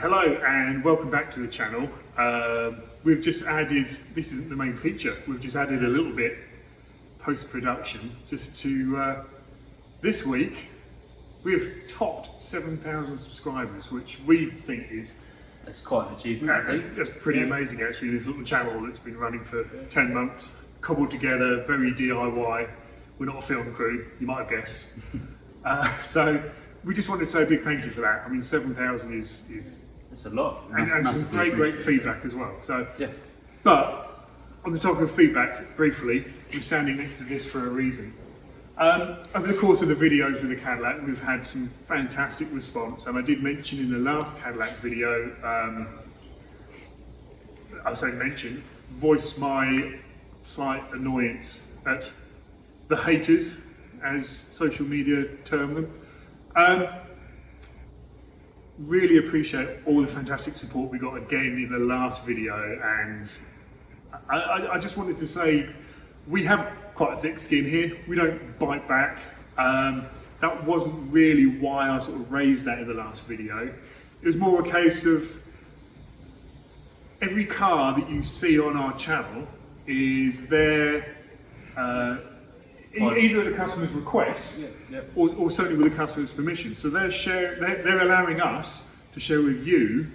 Hello and welcome back to the channel. We've just added, this isn't the main feature, we've just added a little bit post-production just to, this week we've topped 7,000 subscribers, which we think is... That's quite an achievement. That's pretty amazing actually, this little channel that's been running for 10 months, cobbled together, very DIY. We're not a film crew, you might have guessed. So we just wanted to say a big thank you for that. I mean, 7,000 is it's a lot. And some great feedback as well. So, yeah. But on the topic of feedback, briefly, we're standing next to this for a reason. Over the course of the videos with the Cadillac, we've had some fantastic response, and I did mention in the last Cadillac video, I say mention, voice my slight annoyance at the haters, as social media term them. Really appreciate all the fantastic support we got again in the last video, and I just wanted to say we have quite a thick skin here. We don't bite back. That wasn't really why I sort of raised that in the last video. It was more a case of every car that you see on our channel is there either at the customer's request or certainly with the customer's permission. So they're allowing us to share with you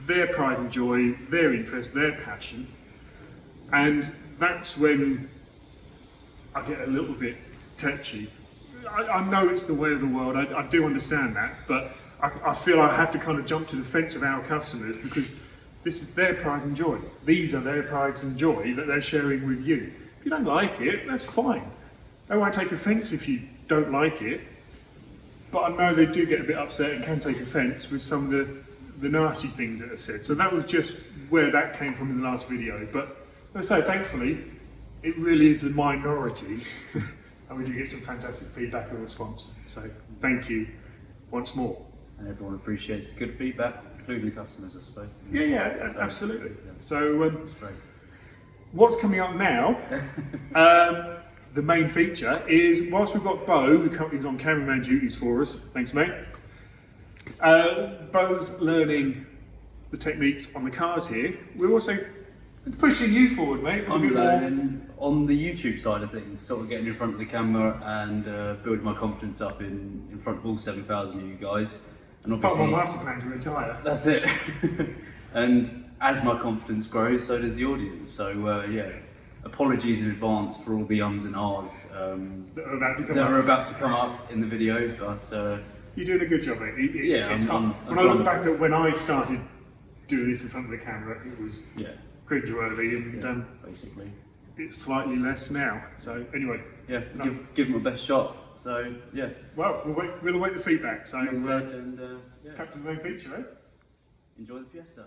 their pride and joy, their interest, their passion, and that's when I get a little bit touchy. I know it's the way of the world, I do understand that, but I feel I have to kind of jump to the fence of our customers because this is their pride and joy. These are their prides and joy that they're sharing with you. If you don't like it, that's fine. I won't take offence if you don't like it, but I know they do get a bit upset and can take offence with some of the nasty things that are said. So that was just where that came from in the last video. But as I say, thankfully, it really is the minority, and we do get some fantastic feedback and response. So thank you once more. And everyone appreciates the good feedback, including the customers, I suppose. Yeah, absolutely. So that's great. What's coming up now? The main feature is, whilst we've got Bo, who currently is on cameraman duties for us, thanks mate, Bo's learning the techniques on the cars here, we're also pushing you forward, mate. I'm learning on the YouTube side of things, sort of getting in front of the camera and building my confidence up in front of all 7,000 of you guys. And obviously, part of my master plan to retire. That's it. And as my confidence grows, so does the audience. So yeah. Apologies in advance for all the ums and ahs that are about to come up in the video, but you're doing a good job, mate. Yeah, when I look back at when I started doing this in front of the camera, it was cringeworthy, and basically it's slightly less now. So anyway, yeah, give them my best shot. So yeah. Well, we'll await the feedback. So capture the main feature, eh? Enjoy the Fiesta.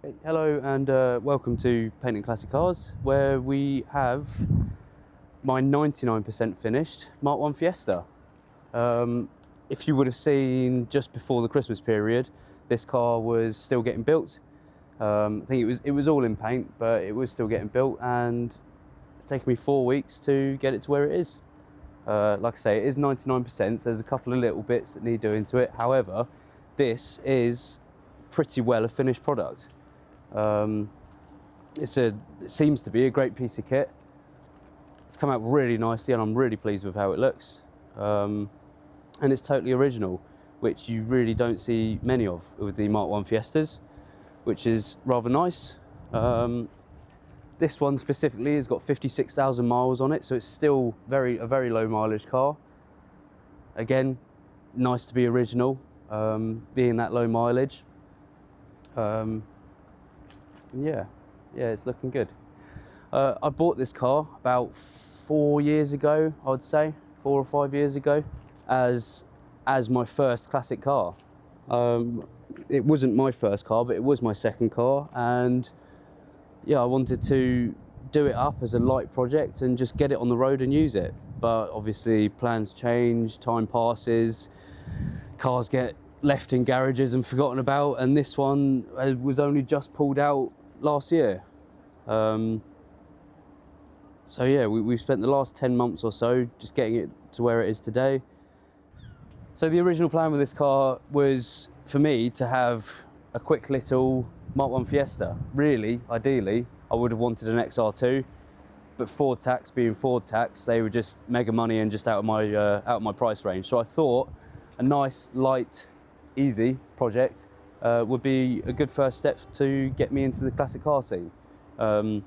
Hey, hello and welcome to Painting Classic Cars, where we have my 99% finished Mark 1 Fiesta. If you would have seen just before the Christmas period, this car was still getting built. I think it was all in paint, but it was still getting built, and it's taken me 4 weeks to get it to where it is. Like I say, it is 99%, so there's a couple of little bits that need doing to it. However, this is pretty well a finished product. It seems to be a great piece of kit. It's come out really nicely and I'm really pleased with how it looks. And it's totally original, which you really don't see many of with the Mark 1 Fiestas, which is rather nice. This one specifically has got 56,000 miles on it, so it's still a very low mileage car. Again, nice to be original, being that low mileage. Yeah, it's looking good. I bought this car about 4 years ago, I would say, 4 or 5 years ago, as my first classic car. It wasn't my first car, but it was my second car, and yeah, I wanted to do it up as a light project and just get it on the road and use it. But obviously plans change, time passes, cars get left in garages and forgotten about, and this one was only just pulled out last year. So yeah, we've spent the last 10 months or so just getting it to where it is today. So the original plan with this car was for me to have a quick little Mark 1 Fiesta. Really, ideally, I would have wanted an XR2, but Ford tax being Ford tax, they were just mega money and just out of my price range. So I thought a nice, light, easy project would be a good first step to get me into the classic car scene. So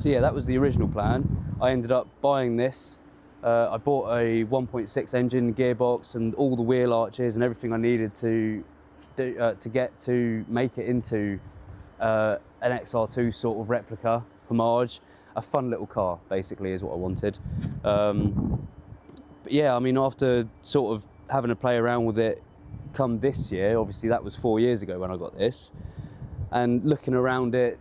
yeah, that was the original plan. I ended up buying this. I bought a 1.6 engine gearbox and all the wheel arches and everything I needed to make it into an XR2 sort of replica, homage. A fun little car, basically, is what I wanted. But yeah, I mean, after sort of having to play around with it come this year, obviously that was 4 years ago when I got this, and looking around it,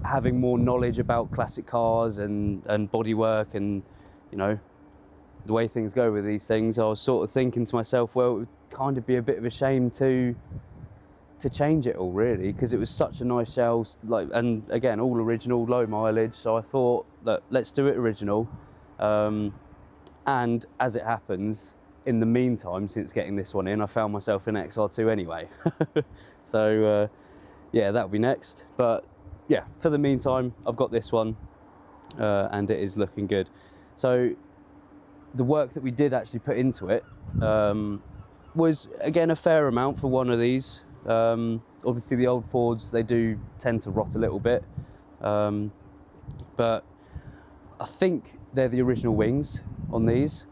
having more knowledge about classic cars and bodywork and, you know, the way things go with these things, I was sort of thinking to myself, well, it would kind of be a bit of a shame to change it all, really, because it was such a nice shell, like, and again, all original, low mileage. So I thought, look, let's do it original. And as it happens, in the meantime, since getting this one in, I found myself in XR2 anyway. So yeah, that'll be next. But yeah, for the meantime, I've got this one, and it is looking good. So the work that we did actually put into it was, again, a fair amount for one of these. Obviously the old Fords, they do tend to rot a little bit, but I think they're the original wings on these,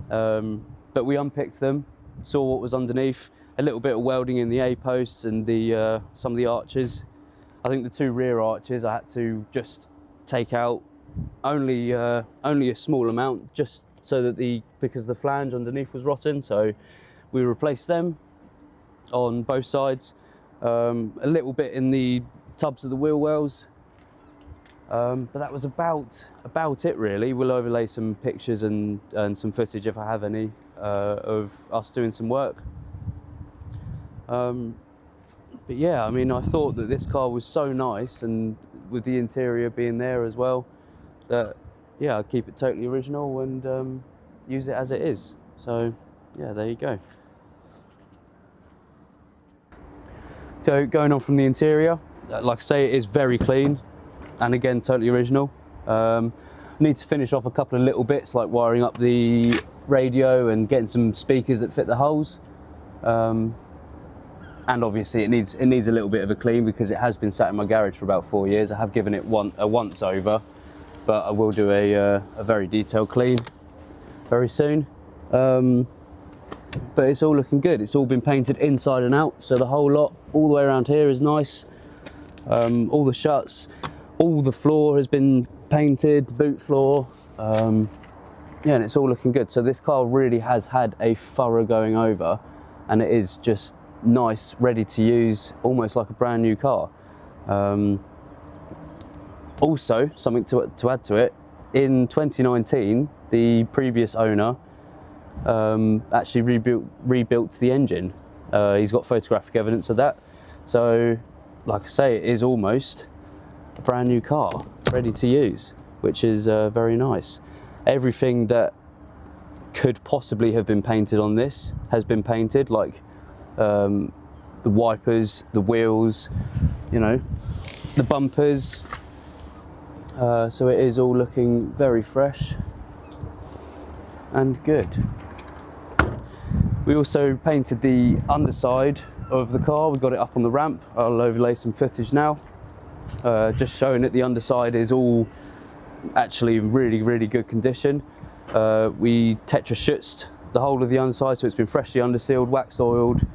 but we unpicked them, saw what was underneath, a little bit of welding in the A-posts and the some of the arches. I think the two rear arches I had to just take out only a small amount, just so that because the flange underneath was rotten, so we replaced them on both sides. A little bit in the tubs of the wheel wells, but that was about it, really. We'll overlay some pictures and some footage, if I have any, of us doing some work. But yeah, I mean, I thought that this car was so nice, and with the interior being there as well, that yeah, I'd keep it totally original and use it as it is. So yeah, there you go. So going on from the interior, like I say, it is very clean, and again, totally original. Need to finish off a couple of little bits, like wiring up the radio and getting some speakers that fit the holes. And obviously it needs a little bit of a clean, because it has been sat in my garage for about 4 years. I have given it a once over, but I will do a very detailed clean very soon. But it's all looking good. It's all been painted inside and out, so the whole lot, all the way around here, is nice. All the shuts, all the floor has been painted, the boot floor. Yeah, and it's all looking good. So this car really has had a thorough going over, and it is just nice, ready to use, almost like a brand new car. Also, something to add to it, in 2019, the previous owner actually rebuilt the engine. He's got photographic evidence of that. So, like I say, it is almost a brand new car, ready to use, which is very nice. Everything that could possibly have been painted on this has been painted, like the wipers, the wheels, you know, the bumpers. So it is all looking very fresh and good. We also painted the underside of the car. We got it up on the ramp. I'll overlay some footage now, just showing that the underside is all actually in really good condition. We Tetra schutzed the whole of the underside, so it's been freshly undersealed, wax oiled,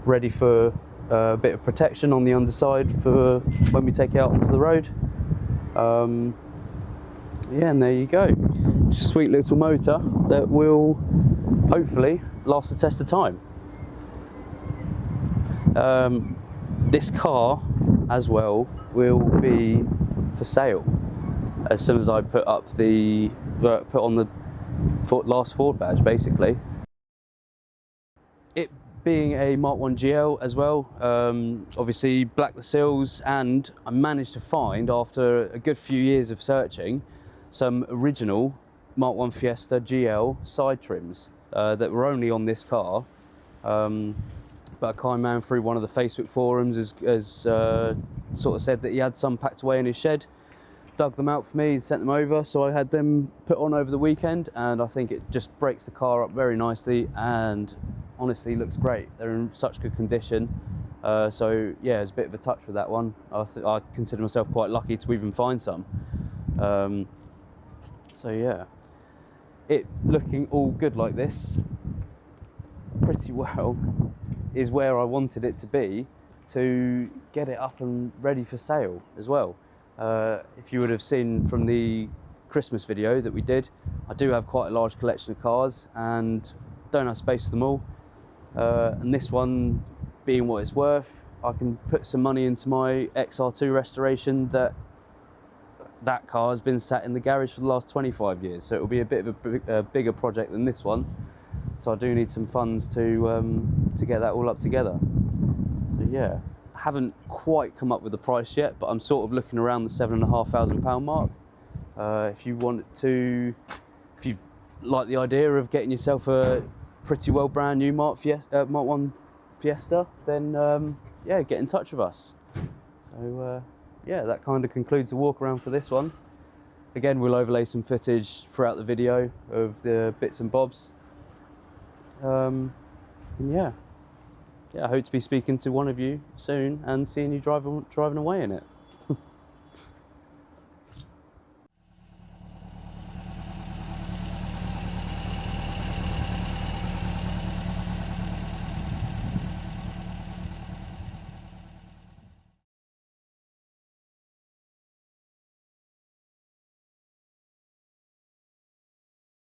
ready for a bit of protection on the underside for when we take it out onto the road. Yeah, and there you go. It's a sweet little motor that will hopefully last the test of time. This car as well will be for sale as soon as I put up put on the last Ford badge, basically. It being a Mark 1 GL as well, obviously blacked the sills, and I managed to find, after a good few years of searching, some original Mark 1 Fiesta GL side trims that were only on this car, but but a kind man through one of the Facebook forums has sort of said that he had some packed away in his shed, dug them out for me and sent them over, so I had them put on over the weekend, and I think it just breaks the car up very nicely and honestly looks great. They're in such good condition. So yeah, it's a bit of a touch with that one. I consider myself quite lucky to even find some. So yeah, it looking all good like this, pretty well, is where I wanted it to be to get it up and ready for sale as well. If you would have seen from the Christmas video that we did, I do have quite a large collection of cars and don't have space for them all. And this one, being what it's worth, I can put some money into my XR2 restoration. That car has been sat in the garage for the last 25 years, so it will be a bit of a bigger project than this one. So I do need some funds to get that all up together. So yeah, I haven't quite come up with the price yet, but I'm sort of looking around the £7,500 mark. If you like the idea of getting yourself a pretty well brand new Mark 1 Fiesta, then yeah, get in touch with us. So yeah, that kind of concludes the walk around for this one. Again, we'll overlay some footage throughout the video of the bits and bobs. And yeah, I hope to be speaking to one of you soon and seeing you driving away in it.